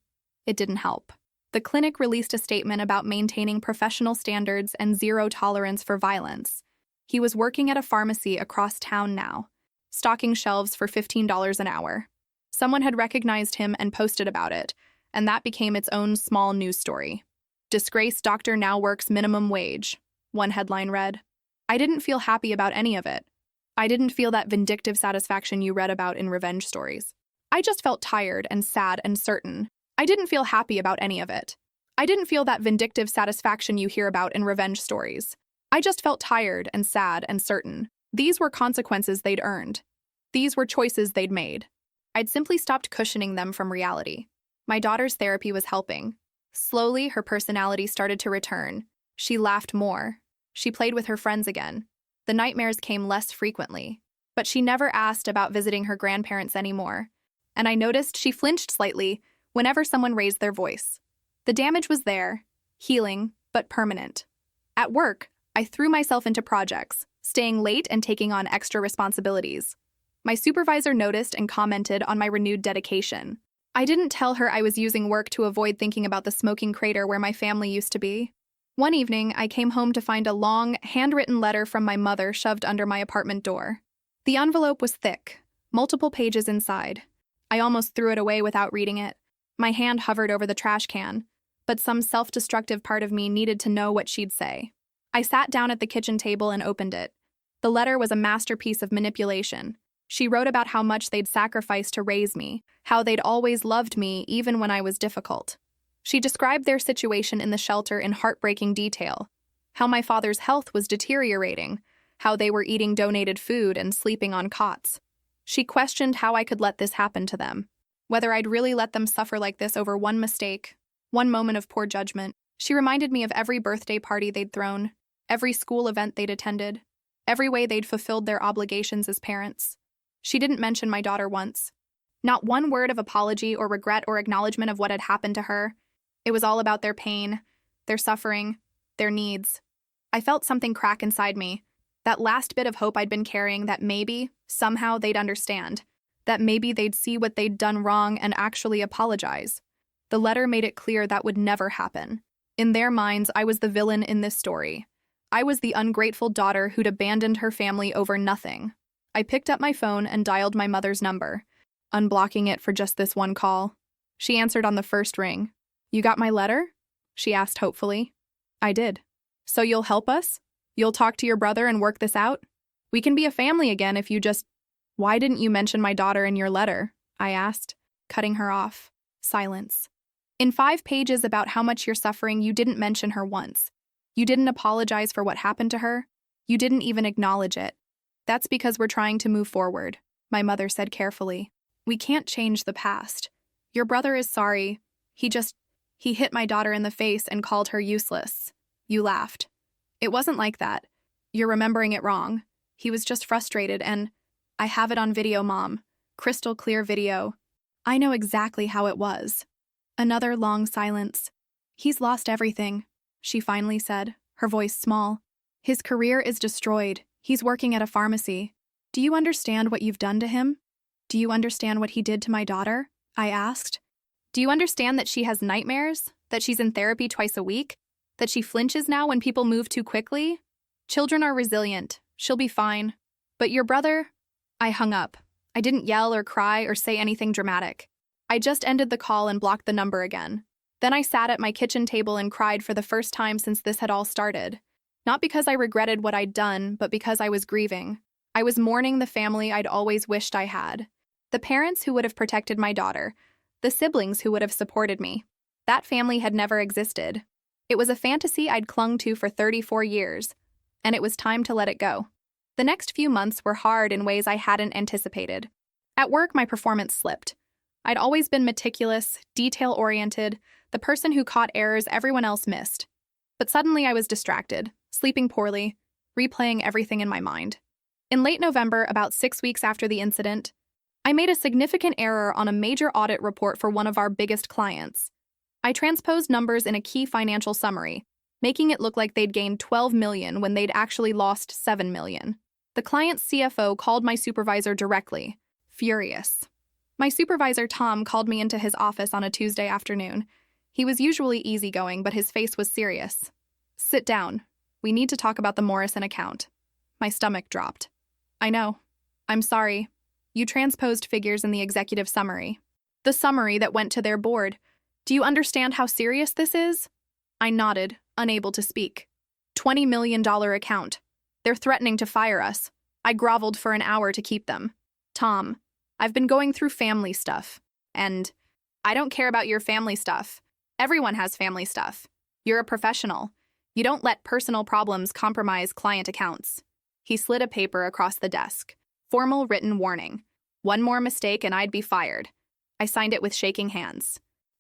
It didn't help. The clinic released a statement about maintaining professional standards and zero tolerance for violence. He was working at a pharmacy across town now, stocking shelves for $15 an hour. Someone had recognized him and posted about it, and that became its own small news story. "Disgraced doctor now works minimum wage," one headline read. I didn't feel happy about any of it. I didn't feel that vindictive satisfaction you read about in revenge stories. I just felt tired and sad and certain. I didn't feel happy about any of it. I didn't feel that vindictive satisfaction you hear about in revenge stories. I just felt tired and sad and certain. These were consequences they'd earned. These were choices they'd made. I'd simply stopped cushioning them from reality. My daughter's therapy was helping. Slowly, her personality started to return. She laughed more. She played with her friends again. The nightmares came less frequently. But she never asked about visiting her grandparents anymore. And I noticed she flinched slightly whenever someone raised their voice. The damage was there, healing, but permanent. At work, I threw myself into projects, staying late and taking on extra responsibilities. My supervisor noticed and commented on my renewed dedication. I didn't tell her I was using work to avoid thinking about the smoking crater where my family used to be. One evening, I came home to find a long, handwritten letter from my mother shoved under my apartment door. The envelope was thick, multiple pages inside. I almost threw it away without reading it. My hand hovered over the trash can, but some self-destructive part of me needed to know what she'd say. I sat down at the kitchen table and opened it. The letter was a masterpiece of manipulation. She wrote about how much they'd sacrificed to raise me, how they'd always loved me even when I was difficult. She described their situation in the shelter in heartbreaking detail, how my father's health was deteriorating, how they were eating donated food and sleeping on cots. She questioned how I could let this happen to them, whether I'd really let them suffer like this over one mistake, one moment of poor judgment. She reminded me of every birthday party they'd thrown, every school event they'd attended, every way they'd fulfilled their obligations as parents. She didn't mention my daughter once. Not one word of apology or regret or acknowledgement of what had happened to her. It was all about their pain, their suffering, their needs. I felt something crack inside me, that last bit of hope I'd been carrying, that maybe, somehow, they'd understand, that maybe they'd see what they'd done wrong and actually apologize. The letter made it clear that would never happen. In their minds, I was the villain in this story. I was the ungrateful daughter who'd abandoned her family over nothing. I picked up my phone and dialed my mother's number, unblocking it for just this one call. She answered on the first ring. "You got my letter?" she asked hopefully. I did. "So you'll help us? You'll talk to your brother and work this out? We can be a family again if you just—" "Why didn't you mention my daughter in your letter?" I asked, cutting her off. Silence. "In 5 pages about how much you're suffering, you didn't mention her once. You didn't apologize for what happened to her. You didn't even acknowledge it. That's because we're trying to move forward," my mother said carefully. "We can't change the past. Your brother is sorry. He hit my daughter in the face and called her useless." You laughed. "It wasn't like that. You're remembering it wrong. He was just frustrated and— I have it on video, Mom. Crystal clear video. I know exactly how it was." Another long silence. "He's lost everything," she finally said, her voice small. "His career is destroyed. He's working at a pharmacy. Do you understand what you've done to him? Do you understand what he did to my daughter?" I asked. "Do you understand that she has nightmares? That she's in therapy twice a week? That she flinches now when people move too quickly? Children are resilient. She'll be fine. But your brother—" I hung up. I didn't yell or cry or say anything dramatic. I just ended the call and blocked the number again. Then I sat at my kitchen table and cried for the first time since this had all started. Not because I regretted what I'd done, but because I was grieving. I was mourning the family I'd always wished I had. The parents who would have protected my daughter. The siblings who would have supported me. That family had never existed. It was a fantasy I'd clung to for 34 years, and it was time to let it go. The next few months were hard in ways I hadn't anticipated. At work, my performance slipped. I'd always been meticulous, detail-oriented, the person who caught errors everyone else missed. But suddenly I was distracted, sleeping poorly, replaying everything in my mind. In late November, about 6 weeks after the incident, I made a significant error on a major audit report for one of our biggest clients. I transposed numbers in a key financial summary, making it look like they'd gained $12 million when they'd actually lost $7 million. The client's CFO called my supervisor directly, furious. My supervisor, Tom, called me into his office on a Tuesday afternoon. He was usually easygoing, but his face was serious. "Sit down. We need to talk about the Morrison account." My stomach dropped. "I know. I'm sorry. You transposed figures in the executive summary. The summary that went to their board. Do you understand how serious this is?" I nodded, unable to speak. $20 million account. They're threatening to fire us. I groveled for an hour to keep them. "Tom, I've been going through family stuff. And I don't care about your family stuff. Everyone has family stuff. You're a professional. You don't let personal problems compromise client accounts." He slid a paper across the desk. Formal written warning. One more mistake and I'd be fired. I signed it with shaking hands.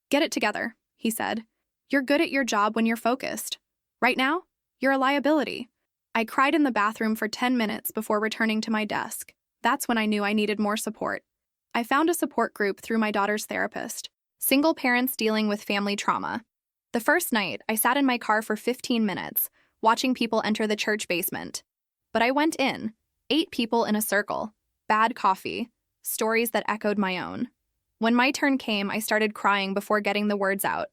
"Get it together," he said. "You're good at your job when you're focused. Right now, you're a liability." I cried in the bathroom for 10 minutes before returning to my desk. That's when I knew I needed more support. I found a support group through my daughter's therapist. Single parents dealing with family trauma. The first night, I sat in my car for 15 minutes, watching people enter the church basement. But I went in, 8 people in a circle, bad coffee, stories that echoed my own. When my turn came, I started crying before getting the words out.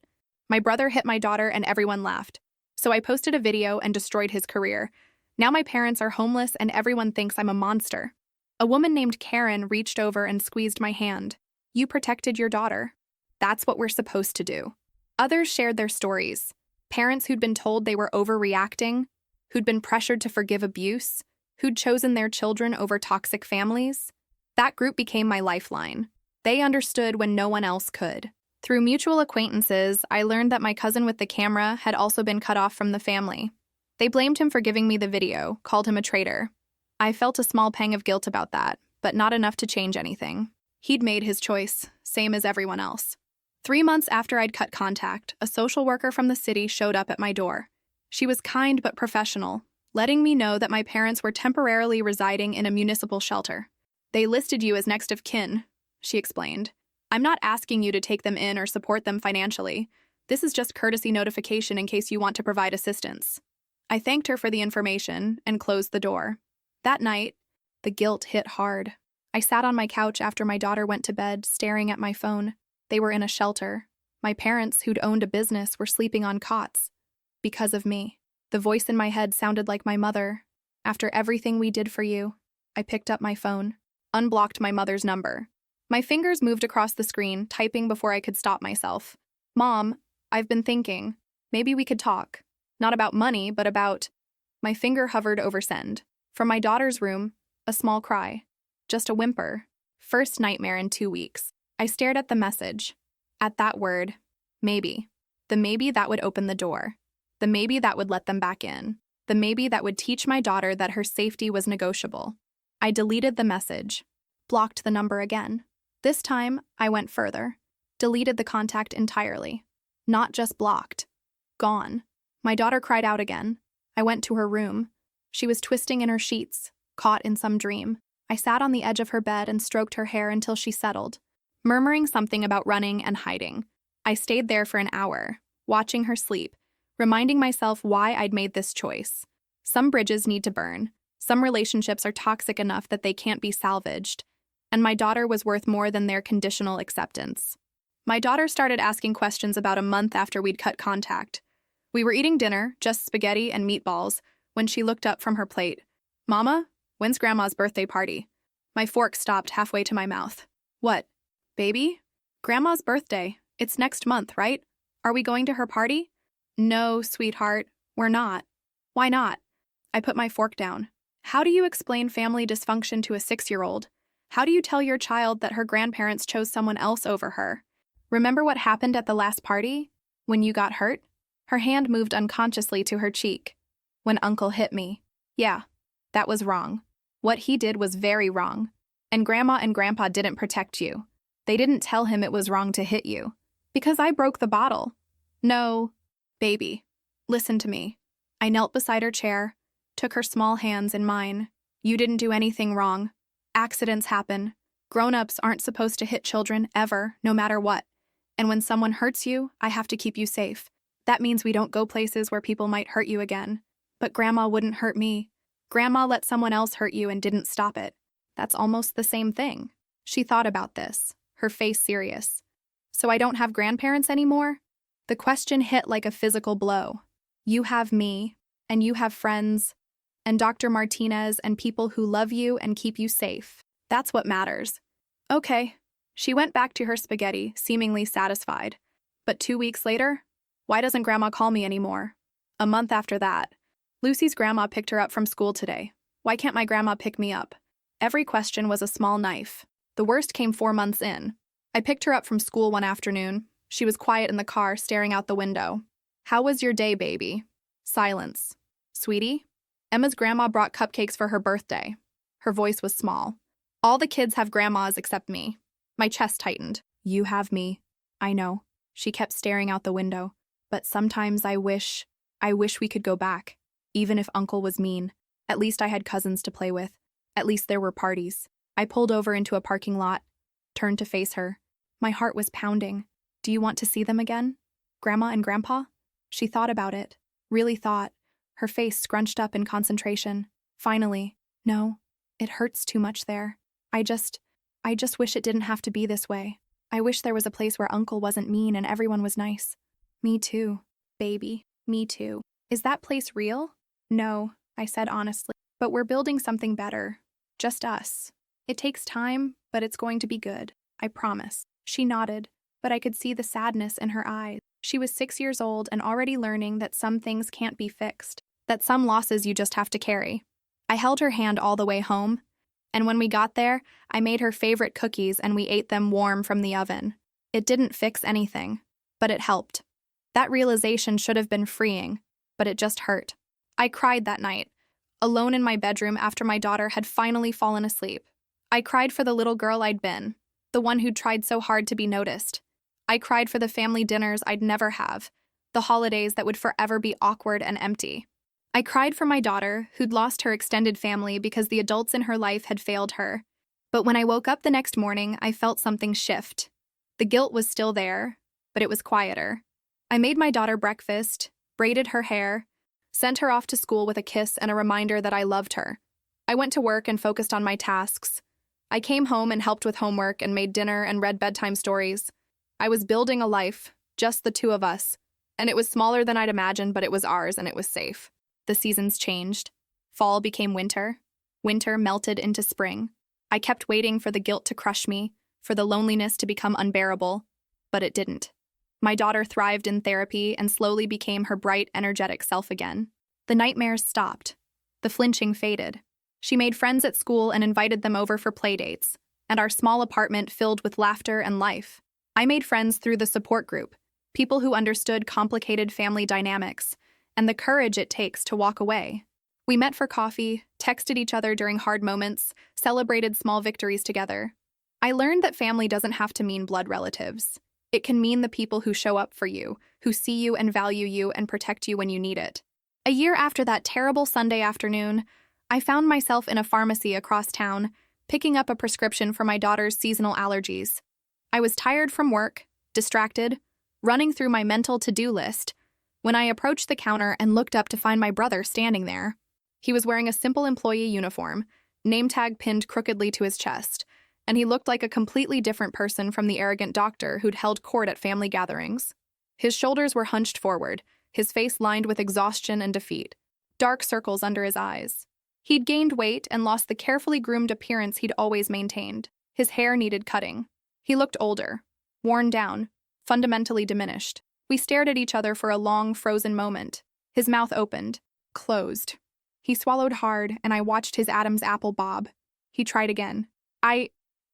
My brother hit my daughter and everyone laughed. So I posted a video and destroyed his career. Now my parents are homeless and everyone thinks I'm a monster. A woman named Karen reached over and squeezed my hand. "You protected your daughter. That's what we're supposed to do." Others shared their stories. Parents who'd been told they were overreacting, who'd been pressured to forgive abuse, who'd chosen their children over toxic families. That group became my lifeline. They understood when no one else could. Through mutual acquaintances, I learned that my cousin with the camera had also been cut off from the family. They blamed him for giving me the video, called him a traitor. I felt a small pang of guilt about that, but not enough to change anything. He'd made his choice, same as everyone else. 3 months after I'd cut contact, a social worker from the city showed up at my door. She was kind but professional, letting me know that my parents were temporarily residing in a municipal shelter. "They listed you as next of kin," she explained. "I'm not asking you to take them in or support them financially. This is just courtesy notification in case you want to provide assistance." I thanked her for the information and closed the door. That night, the guilt hit hard. I sat on my couch after my daughter went to bed, staring at my phone. They were in a shelter. My parents, who'd owned a business, were sleeping on cots. Because of me. The voice in my head sounded like my mother. "After everything we did for you." I picked up my phone, unblocked my mother's number. My fingers moved across the screen, typing before I could stop myself. "Mom, I've been thinking. Maybe we could talk. Not about money, but about..." My finger hovered over send. From my daughter's room, a small cry. Just a whimper. First nightmare in 2 weeks. I stared at the message. At that word, maybe. The maybe that would open the door. The maybe that would let them back in. The maybe that would teach my daughter that her safety was negotiable. I deleted the message. Blocked the number again. This time, I went further. Deleted the contact entirely. Not just blocked. Gone. My daughter cried out again. I went to her room. She was twisting in her sheets, caught in some dream. I sat on the edge of her bed and stroked her hair until she settled, murmuring something about running and hiding. I stayed there for an hour, watching her sleep, reminding myself why I'd made this choice. Some bridges need to burn. Some relationships are toxic enough that they can't be salvaged. And my daughter was worth more than their conditional acceptance. My daughter started asking questions about a month after we'd cut contact. We were eating dinner, just spaghetti and meatballs, when she looked up from her plate. "Mama, when's Grandma's birthday party?" My fork stopped halfway to my mouth. "What? Baby? Grandma's birthday. It's next month, right? Are we going to her party?" "No, sweetheart, we're not." "Why not?" I put my fork down. How do you explain family dysfunction to a 6-year-old? How do you tell your child that her grandparents chose someone else over her? Remember what happened at the last party? When you got hurt? Her hand moved unconsciously to her cheek. When Uncle hit me. Yeah, that was wrong. What he did was very wrong. And Grandma and Grandpa didn't protect you. They didn't tell him it was wrong to hit you. Because I broke the bottle. No, baby. Listen to me. I knelt beside her chair, took her small hands in mine. You didn't do anything wrong. Accidents happen. Grown-ups aren't supposed to hit children ever, no matter what. And when someone hurts you, I have to keep you safe. That means we don't go places where people might hurt you again. But Grandma wouldn't hurt me. Grandma let someone else hurt you and didn't stop it. That's almost the same thing. She thought about this, her face serious. So I don't have grandparents anymore? The question hit like a physical blow. You have me, and you have friends, and Dr. Martinez and people who love you and keep you safe. That's what matters. Okay. She went back to her spaghetti, seemingly satisfied. But 2 weeks later, why doesn't Grandma call me anymore? A month after that, Lucy's grandma picked her up from school today. Why can't my grandma pick me up? Every question was a small knife. The worst came 4 months in. I picked her up from school one afternoon. She was quiet in the car, staring out the window. How was your day, baby? Silence. Sweetie? Emma's grandma brought cupcakes for her birthday. Her voice was small. All the kids have grandmas except me. My chest tightened. You have me. I know. She kept staring out the window. But sometimes I wish we could go back. Even if Uncle was mean. At least I had cousins to play with. At least there were parties. I pulled over into a parking lot, turned to face her. My heart was pounding. Do you want to see them again? Grandma and Grandpa? She thought about it. Really thought. Her face scrunched up in concentration. Finally, no. It hurts too much there. I just wish it didn't have to be this way. I wish there was a place where Uncle wasn't mean and everyone was nice. Me too, baby. Me too. Is that place real? No, I said honestly. But we're building something better. Just us. It takes time, but it's going to be good. I promise. She nodded, but I could see the sadness in her eyes. She was 6 years old and already learning that some things can't be fixed, that some losses you just have to carry. I held her hand all the way home, and when we got there, I made her favorite cookies and we ate them warm from the oven. It didn't fix anything, but it helped. That realization should have been freeing, but it just hurt. I cried that night, alone in my bedroom after my daughter had finally fallen asleep. I cried for the little girl I'd been, the one who'd tried so hard to be noticed. I cried for the family dinners I'd never have, the holidays that would forever be awkward and empty. I cried for my daughter, who'd lost her extended family because the adults in her life had failed her. But when I woke up the next morning, I felt something shift. The guilt was still there, but it was quieter. I made my daughter breakfast, braided her hair, sent her off to school with a kiss and a reminder that I loved her. I went to work and focused on my tasks. I came home and helped with homework and made dinner and read bedtime stories. I was building a life, just the two of us, and it was smaller than I'd imagined, but it was ours and it was safe. The seasons changed. Fall became winter. Winter melted into spring. I kept waiting for the guilt to crush me, for the loneliness to become unbearable, but it didn't. My daughter thrived in therapy and slowly became her bright, energetic self again. The nightmares stopped. The flinching faded. She made friends at school and invited them over for playdates, and our small apartment filled with laughter and life. I made friends through the support group, people who understood complicated family dynamics, and the courage it takes to walk away. We met for coffee, texted each other during hard moments, celebrated small victories together. I learned that family doesn't have to mean blood relatives. It can mean the people who show up for you, who see you and value you and protect you when you need it. A year after that terrible Sunday afternoon, I found myself in a pharmacy across town, picking up a prescription for my daughter's seasonal allergies. I was tired from work, distracted, running through my mental to-do list, when I approached the counter and looked up to find my brother standing there. He was wearing a simple employee uniform, name tag pinned crookedly to his chest, and he looked like a completely different person from the arrogant doctor who'd held court at family gatherings. His shoulders were hunched forward, his face lined with exhaustion and defeat, dark circles under his eyes. He'd gained weight and lost the carefully groomed appearance he'd always maintained. His hair needed cutting. He looked older, worn down, fundamentally diminished. We stared at each other for a long, frozen moment. His mouth opened, closed. He swallowed hard, and I watched his Adam's apple bob. He tried again.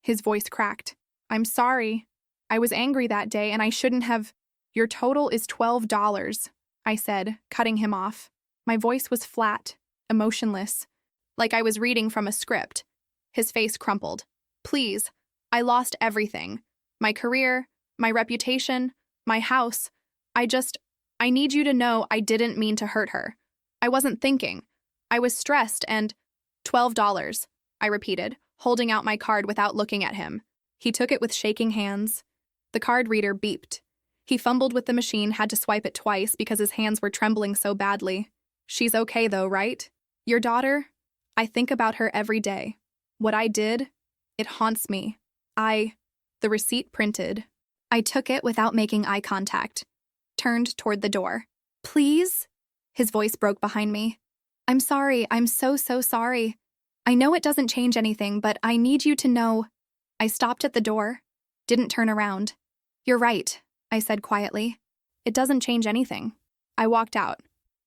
His voice cracked. I'm sorry. I was angry that day, and I shouldn't have. Your total is $12, I said, cutting him off. My voice was flat, emotionless, like I was reading from a script. His face crumpled. Please, I lost everything. My career, my reputation, my house. I I need you to know I didn't mean to hurt her. I wasn't thinking. I was stressed and— $12, I repeated, holding out my card without looking at him. He took it with shaking hands. The card reader beeped. He fumbled with the machine, had to swipe it twice because his hands were trembling so badly. She's okay though, right? Your daughter? I think about her every day. What I did, it haunts me. The receipt printed. I took it without making eye contact. Turned toward the door. Please? His voice broke behind me. I'm sorry, I'm so sorry. I know it doesn't change anything, but I need you to know. I stopped at the door. Didn't turn around. You're right, I said quietly. It doesn't change anything. I walked out.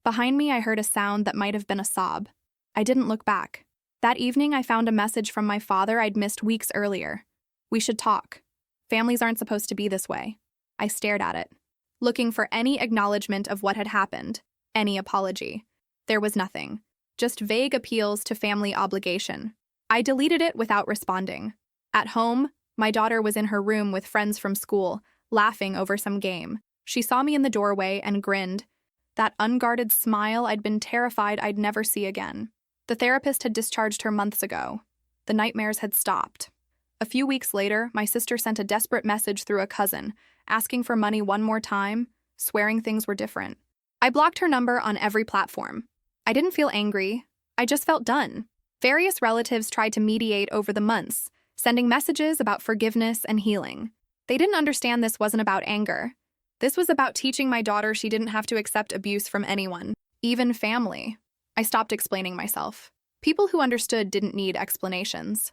Behind me, I heard a sound that might have been a sob. I didn't look back. That evening, I found a message from my father I'd missed weeks earlier. We should talk. Families aren't supposed to be this way. I stared at it, looking for any acknowledgement of what had happened, any apology. There was nothing, just vague appeals to family obligation. I deleted it without responding. At home, my daughter was in her room with friends from school, laughing over some game. She saw me in the doorway and grinned. That unguarded smile I'd been terrified I'd never see again. The therapist had discharged her months ago. The nightmares had stopped. A few weeks later, my sister sent a desperate message through a cousin, asking for money one more time, swearing things were different. I blocked her number on every platform. I didn't feel angry. I just felt done. Various relatives tried to mediate over the months, sending messages about forgiveness and healing. They didn't understand this wasn't about anger. This was about teaching my daughter she didn't have to accept abuse from anyone, even family. I stopped explaining myself. People who understood didn't need explanations.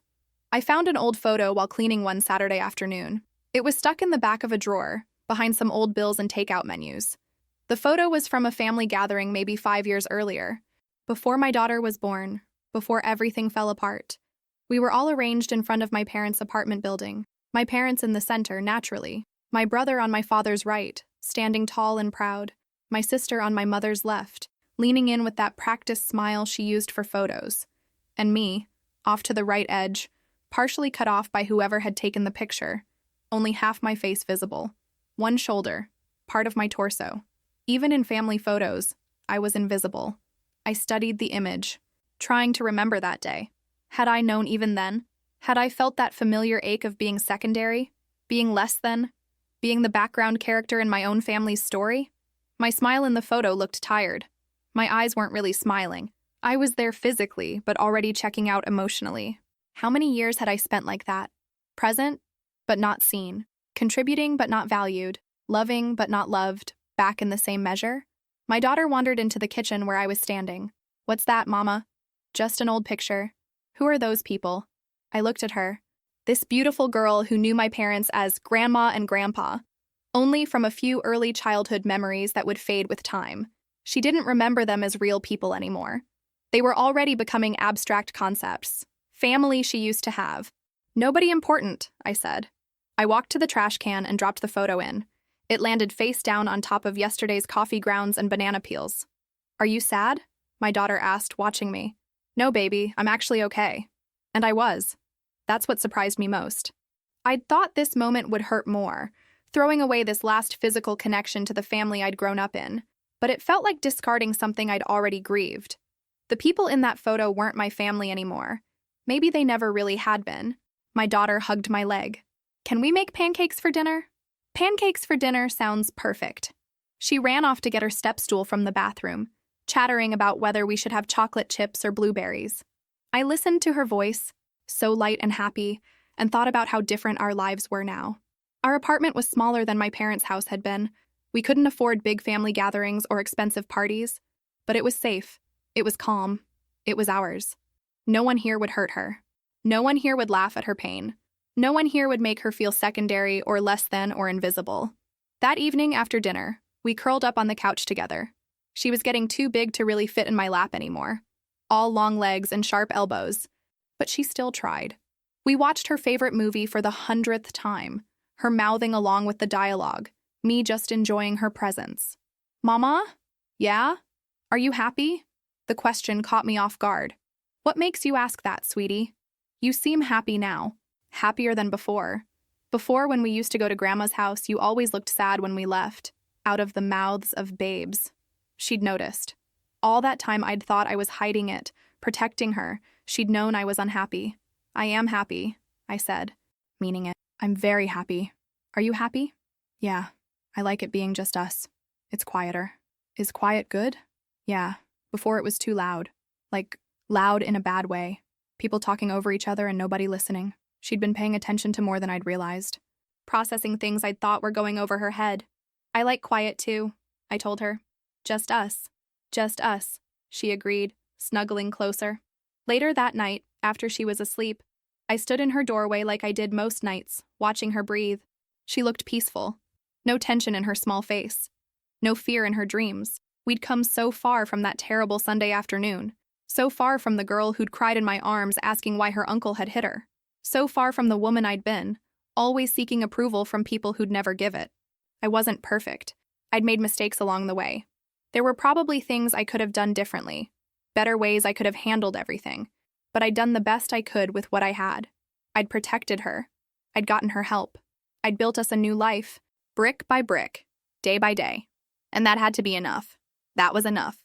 I found an old photo while cleaning one Saturday afternoon. It was stuck in the back of a drawer, behind some old bills and takeout menus. The photo was from a family gathering maybe 5 years earlier, before my daughter was born, before everything fell apart. We were all arranged in front of my parents' apartment building, my parents in the center, naturally, my brother on my father's right, standing tall and proud, my sister on my mother's left, leaning in with that practiced smile she used for photos, and me, off to the right edge, partially cut off by whoever had taken the picture, only half my face visible, one shoulder, part of my torso. Even in family photos, I was invisible. I studied the image, trying to remember that day. Had I known even then? Had I felt that familiar ache of being secondary, being less than, being the background character in my own family's story? My smile in the photo looked tired. My eyes weren't really smiling. I was there physically, but already checking out emotionally. How many years had I spent like that? Present, but not seen. Contributing, but not valued. Loving, but not loved. Back in the same measure? My daughter wandered into the kitchen where I was standing. What's that, Mama? Just an old picture. Who are those people? I looked at her. This beautiful girl who knew my parents as Grandma and Grandpa, only from a few early childhood memories that would fade with time. She didn't remember them as real people anymore. They were already becoming abstract concepts. Family she used to have. Nobody important, I said. I walked to the trash can and dropped the photo in. It landed face down on top of yesterday's coffee grounds and banana peels. Are you sad? My daughter asked, watching me. No, baby, I'm actually okay. And I was. That's what surprised me most. I'd thought this moment would hurt more, throwing away this last physical connection to the family I'd grown up in. But it felt like discarding something I'd already grieved. The people in that photo weren't my family anymore. Maybe they never really had been. My daughter hugged my leg. Can we make pancakes for dinner? Pancakes for dinner sounds perfect. She ran off to get her step stool from the bathroom, chattering about whether we should have chocolate chips or blueberries. I listened to her voice, so light and happy, and thought about how different our lives were now. Our apartment was smaller than my parents' house had been. We couldn't afford big family gatherings or expensive parties, but it was safe. It was calm. It was ours. No one here would hurt her. No one here would laugh at her pain. No one here would make her feel secondary or less than or invisible. That evening after dinner, we curled up on the couch together. She was getting too big to really fit in my lap anymore. All long legs and sharp elbows. But she still tried. We watched her favorite movie for the 100th time, her mouthing along with the dialogue, me just enjoying her presence. Mama? Yeah? Are you happy? The question caught me off guard. What makes you ask that, sweetie? You seem happy now. Happier than before. Before, when we used to go to Grandma's house, you always looked sad when we left. out of the mouths of babes. She'd noticed. All that time I'd thought I was hiding it, protecting her. She'd known I was unhappy. I am happy, I said, meaning it. I'm very happy. Are you happy? Yeah. I like it being just us. It's quieter. Is quiet good? Yeah. Before it was too loud. Like, loud in a bad way. People talking over each other and nobody listening. She'd been paying attention to more than I'd realized. Processing things I'd thought were going over her head. I like quiet too, I told her. Just us. Just us, she agreed, snuggling closer. Later that night, after she was asleep, I stood in her doorway like I did most nights, watching her breathe. She looked peaceful. No tension in her small face. No fear in her dreams. We'd come so far from that terrible Sunday afternoon. So far from the girl who'd cried in my arms asking why her uncle had hit her. So far from the woman I'd been, always seeking approval from people who'd never give it. I wasn't perfect. I'd made mistakes along the way. There were probably things I could have done differently, better ways I could have handled everything, but I'd done the best I could with what I had. I'd protected her. I'd gotten her help. I'd built us a new life, brick by brick, day by day. And that had to be enough. That was enough.